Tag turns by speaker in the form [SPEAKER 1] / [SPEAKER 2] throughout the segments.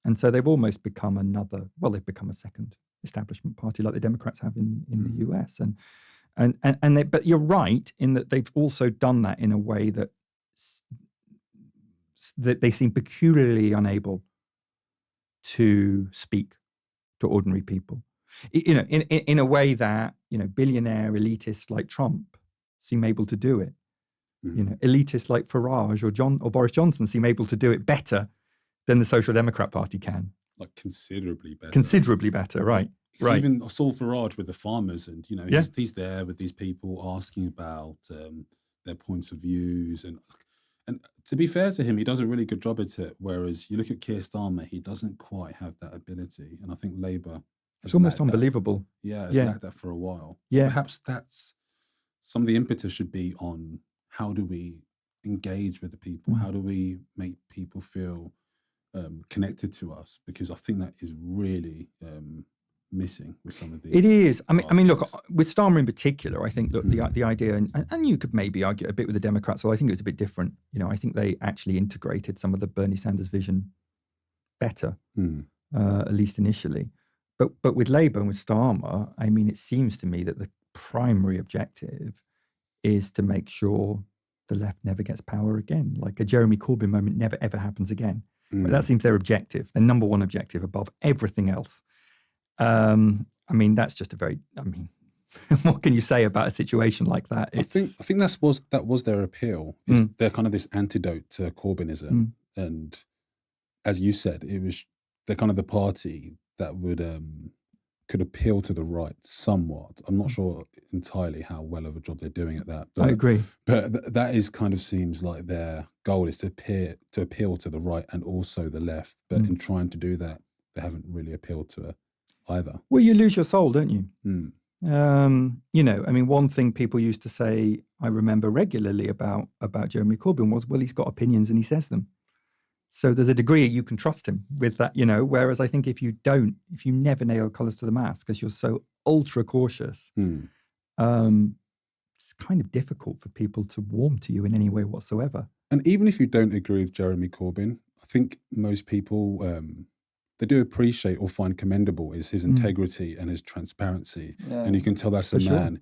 [SPEAKER 1] And so they've almost become they've become a second establishment party like the Democrats have in the US. But you're right in that they've also done that in a way that they seem peculiarly unable to speak to ordinary people. In a way that, billionaire elitists like Trump seem able to do it. Elitists like Farage or Boris Johnson seem able to do it better than the Social Democrat Party can.
[SPEAKER 2] Like considerably better.
[SPEAKER 1] Considerably better, right. Right.
[SPEAKER 2] Even I saw Farage with the farmers, and he's there with these people asking about their points of views, and to be fair to him, he does a really good job at it. Whereas you look at Keir Starmer, he doesn't quite have that ability, and I think Labour.
[SPEAKER 1] It's almost unbelievable.
[SPEAKER 2] It's lacked that for a while. So perhaps that's some of the impetus should be on how do we engage with the people? How do we make people feel connected to us? Because I think that is really missing with some of these.
[SPEAKER 1] It is. I mean, look, with Starmer in particular, I think, look, the idea, and you could maybe argue a bit with the Democrats, so I think it was a bit different. I think they actually integrated some of the Bernie Sanders vision better, at least initially. But with Labour and with Starmer, I mean, it seems to me that the primary objective is to make sure the left never gets power again. Like a Jeremy Corbyn moment never, ever happens again. But that seems their objective, their number one objective above everything else. I mean, that's just what can you say about a situation like that?
[SPEAKER 2] I think that was their appeal. They're kind of this antidote to Corbynism. And as you said, they're kind of the party that could appeal to the right somewhat. I'm not sure entirely how well of a job they're doing at that. But,
[SPEAKER 1] I agree.
[SPEAKER 2] But that is kind of seems like their goal is to appeal to the right and also the left. But in trying to do that, they haven't really appealed to either.
[SPEAKER 1] Well, you lose your soul, don't you? I mean, one thing people used to say, I remember regularly about Jeremy Corbyn was, well, he's got opinions and he says them. So there's a degree you can trust him with that, whereas I think if you never nail colours to the mast because you're so ultra cautious, it's kind of difficult for people to warm to you in any way whatsoever.
[SPEAKER 2] And even if you don't agree with Jeremy Corbyn, I think most people, they do appreciate or find commendable is his integrity and his transparency. Yeah. And you can tell that's a man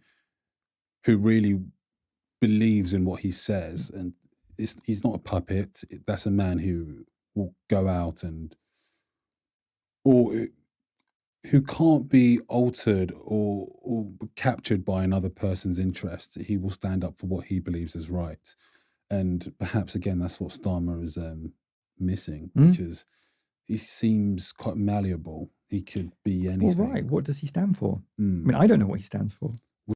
[SPEAKER 2] who really believes in what he says, and he's not a puppet. That's a man who will go out or who can't be altered or captured by another person's interest. He will stand up for what he believes is right. And perhaps, again, that's what Starmer is missing, because he seems quite malleable. He could be anything.
[SPEAKER 1] Well, right. What does he stand for? I mean, I don't know what he stands for.